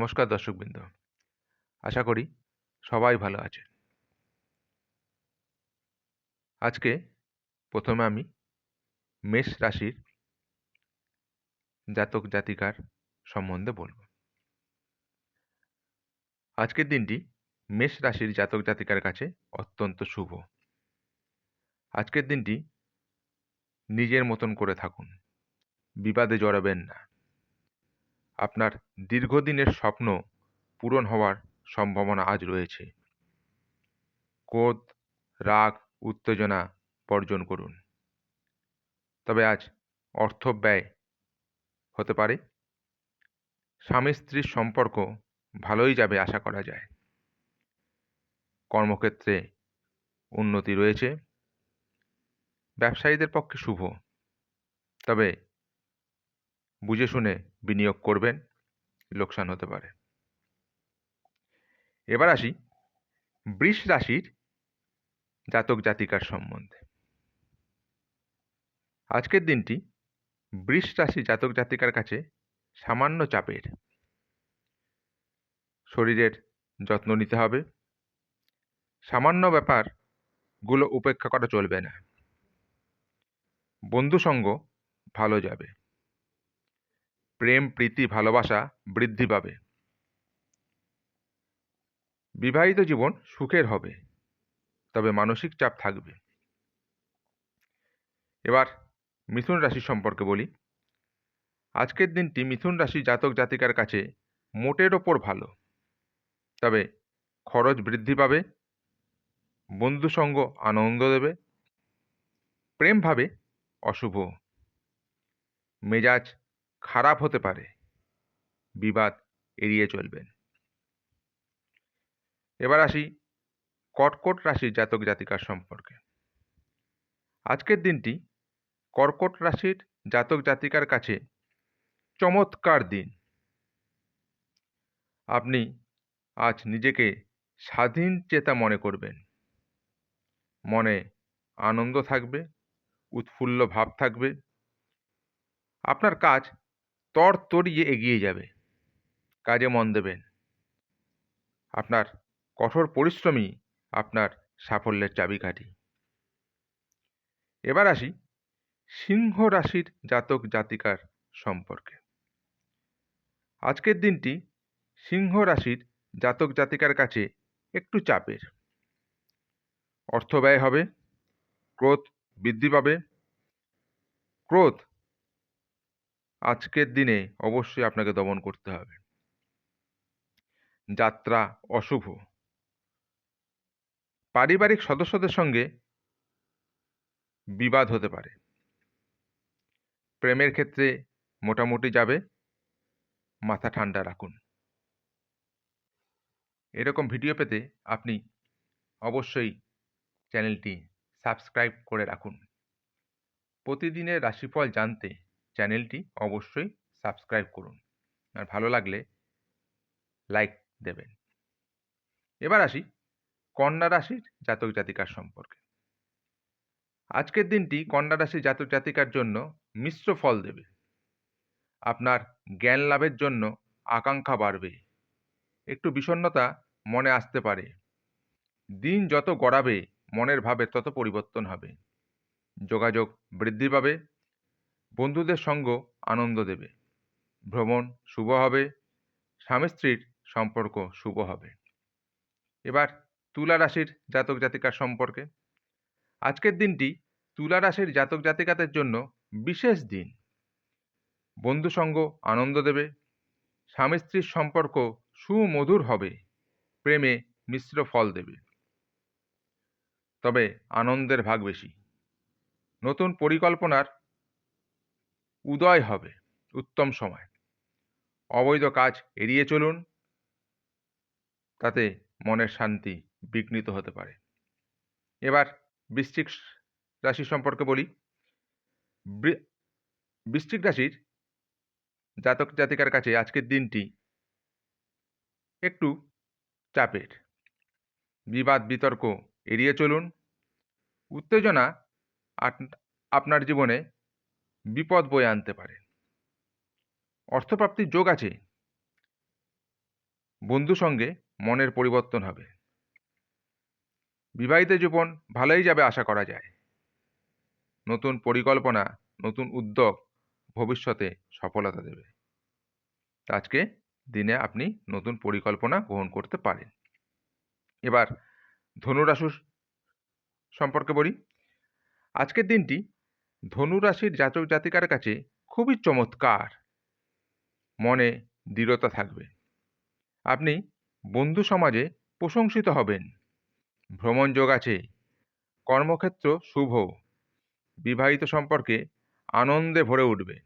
নমস্কার দর্শকবৃন্দ। আশা করি সবাই ভালো আছেন। আজকে প্রথমে আমি মেষ রাশির জাতক জাতিকার সম্বন্ধে বলব। আজকের দিনটি মেষ রাশির জাতক জাতিকার কাছে অত্যন্ত শুভ। আজকের দিনটি নিজের মতন করে থাকুন, বিবাদে জড়াবেন না। আপনার দীর্ঘদিনের স্বপ্ন পূরণ হওয়ার সম্ভাবনা আজ রয়েছে। ক্রোধ, রাগ, উত্তেজনা বর্জন করুন। তবে আজ অর্থ ব্যয় হতে পারে। স্বামী স্ত্রীর সম্পর্ক ভালোই যাবে আশা করা যায়। কর্মক্ষেত্রে উন্নতি রয়েছে। ব্যবসায়ীদের পক্ষে শুভ, তবে বুঝে শুনে বিনিয়োগ করবেন, লোকসান হতে পারে। এবার আসি বৃষ রাশির জাতক জাতিকার সম্বন্ধে। আজকের দিনটি বৃষ রাশি জাতক জাতিকার কাছে সামান্য চাপের। শরীরের যত্ন নিতে হবে। সামান্য ব্যাপারগুলো উপেক্ষা করা চলবে না। বন্ধুসঙ্গ ভালো যাবে। প্রেম, প্রীতি, ভালোবাসা বৃদ্ধি পাবে। বিবাহিত জীবন সুখের হবে, তবে মানসিক চাপ থাকবে। এবার মিথুন রাশি সম্পর্কে বলি। আজকের দিনটি মিথুন রাশি জাতক জাতিকার কাছে মোটের ওপর ভালো, তবে খরচ বৃদ্ধি পাবে। বন্ধুসঙ্গ আনন্দ দেবে। প্রেমভাবে অশুভ। মেজাজ খারাপ হতে পারে। বিবাদ এড়িয়ে চলবেন। এবার আসি কর্কট রাশির জাতক জাতিকার সম্পর্কে। আজকের দিনটি কর্কট রাশির জাতক জাতিকার কাছে চমৎকার দিন। আপনি আজ নিজেকে স্বাধীন চেতা মনে করবেন। মনে আনন্দ থাকবে, উৎফুল্ল ভাব থাকবে। আপনার কাজ তড়িয়ে এগিয়ে যাবে। কাজে মন দেবেন। আপনার কঠোর পরিশ্রমই আপনার সাফল্যের চাবিকাঠি। এবার আসি সিংহ রাশির জাতক জাতিকার সম্পর্কে। আজকের দিনটি সিংহ রাশির জাতক জাতিকার কাছে একটু চাপের। অর্থ ব্যয় হবে। ক্রোধ বৃদ্ধি পাবে। ক্রোধ আজকের দিনে অবশ্যই আপনাকে দমন করতে হবে। যাত্রা অশুভ। পারিবারিক সদস্যদের সঙ্গে বিবাদ হতে পারে। প্রেমের ক্ষেত্রে মোটামুটি যাবে। মাথা ঠান্ডা রাখুন। এরকম ভিডিও পেতে আপনি অবশ্যই চ্যানেলটি সাবস্ক্রাইব করে রাখুন। প্রতিদিনের রাশিফল জানতে চ্যানেলটি অবশ্যই সাবস্ক্রাইব করুন, আর ভালো লাগলে লাইক দেবেন। এবার আসি কন্যা রাশির জাতক জাতিকার সম্পর্কে। আজকের দিনটি কন্যা রাশির জাতক জাতিকার জন্য মিশ্র ফল দেবে। আপনার জ্ঞান লাভের জন্য আকাঙ্ক্ষা বাড়বে। একটু বিষণ্ণতা মনে আসতে পারে। দিন যত গড়াবে মনের ভাবের তত পরিবর্তন হবে। যোগাযোগ বৃদ্ধি পাবে। বন্ধুদের সঙ্গ আনন্দ দেবে। ভ্রমণ শুভ হবে। স্বামী স্ত্রীর সম্পর্ক শুভ হবে। এবার তুলা রাশির জাতক জাতিকার সম্পর্কে। আজকের দিনটি তুলা রাশির জাতক জাতিকাদের জন্য বিশেষ দিন। বন্ধুসঙ্গ আনন্দ দেবে। স্বামী স্ত্রীর সম্পর্ক সুমধুর হবে। প্রেমে মিশ্র ফল দেবে, তবে আনন্দের ভাগ বেশি। নতুন পরিকল্পনার উদয় হবে। উত্তম সময়। অবৈধ কাজ এড়িয়ে চলুন, তাতে মনের শান্তি বিঘ্নিত হতে পারে। এবার বৃশ্চিক রাশি সম্পর্কে বলি। বৃশ্চিক রাশির জাতক জাতিকার কাছে আজকের দিনটি একটু চাপের। বিবাদ বিতর্ক এড়িয়ে চলুন। উত্তেজনা আপনার জীবনে বিপদ বয়ে আনতে পারে। অর্থপ্রাপ্তির যোগ আছে। বন্ধু সঙ্গে মনের পরিবর্তন হবে। বিবাহিত জীবন ভালোই যাবে আশা করা যায়। নতুন পরিকল্পনা, নতুন উদ্যোগ ভবিষ্যতে সফলতা দেবে। আজকে দিনে আপনি নতুন পরিকল্পনা গ্রহণ করতে পারেন। এবার ধনুরাশি সম্পর্কে বলি। আজকের দিনটি ধনুরাশির জাতক জাতিকার কাছে খুবই চমৎকার। মনে দৃঢ়তা থাকবে। আপনি বন্ধু সমাজে প্রশংসিত হবেন। ভ্রমণ যোগ আছে। কর্মক্ষেত্র শুভ। বিবাহিত সম্পর্কে আনন্দে ভরে উঠবে।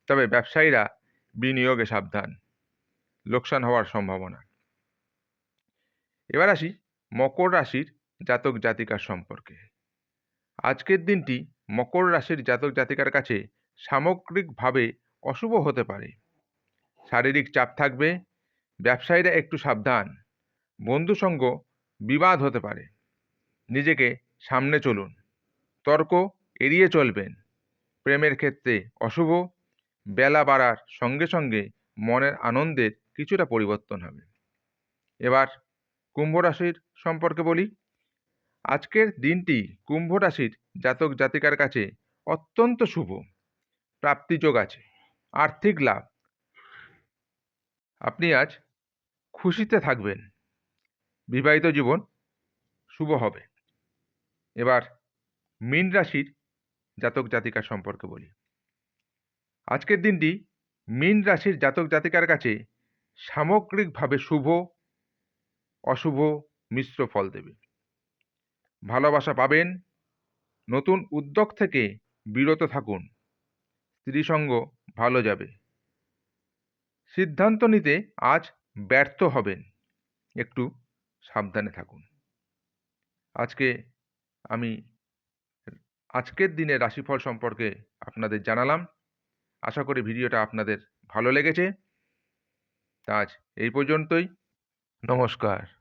তবে ব্যবসায়ীরা বিনিয়োগে সাবধান, লোকসান হওয়ার সম্ভাবনা। এবার আসি মকর রাশির জাতক জাতিকার সম্পর্কে। আজকের দিনটি মকর রাশির জাতক জাতিকার কাছে সামগ্রিকভাবে অশুভ হতে পারে। শারীরিক চাপ থাকবে। ব্যবসায়ীরা একটু সাবধান। বন্ধুসঙ্গ বিবাদ হতে পারে। নিজেকে সামনে চলুন। তর্ক এড়িয়ে চলবেন। প্রেমের ক্ষেত্রে অশুভ। বেলা বাড়ার সঙ্গে সঙ্গে মনের আনন্দের কিছুটা পরিবর্তন হবে। এবার কুম্ভ রাশির সম্পর্কে বলি। আজকের দিনটি কুম্ভ রাশির জাতক জাতিকার কাছে অত্যন্ত শুভ। প্রাপ্তিযোগ আছে। আর্থিক লাভ। আপনি আজ খুশিতে থাকবেন। বিবাহিত জীবন শুভ হবে। এবার মীন রাশির জাতক জাতিকার সম্পর্কে বলি। আজকের দিনটি মীন রাশির জাতক জাতিকার কাছে সামগ্রিকভাবে শুভ অশুভ মিশ্র ফল দেবে। ভালোবাসা পাবেন। নতুন উদ্যোগ থেকে বিরত থাকুন। স্ত্রীসঙ্গ ভালো যাবে। সিদ্ধান্ত নিতে আজ ব্যর্থ হবেন। একটু সাবধানে থাকুন। আজকে আমি আজকের দিনের রাশিফল সম্পর্কে আপনাদের জানালাম। আশা করি ভিডিওটা আপনাদের ভালো লেগেছে। আজ এই পর্যন্তই। নমস্কার।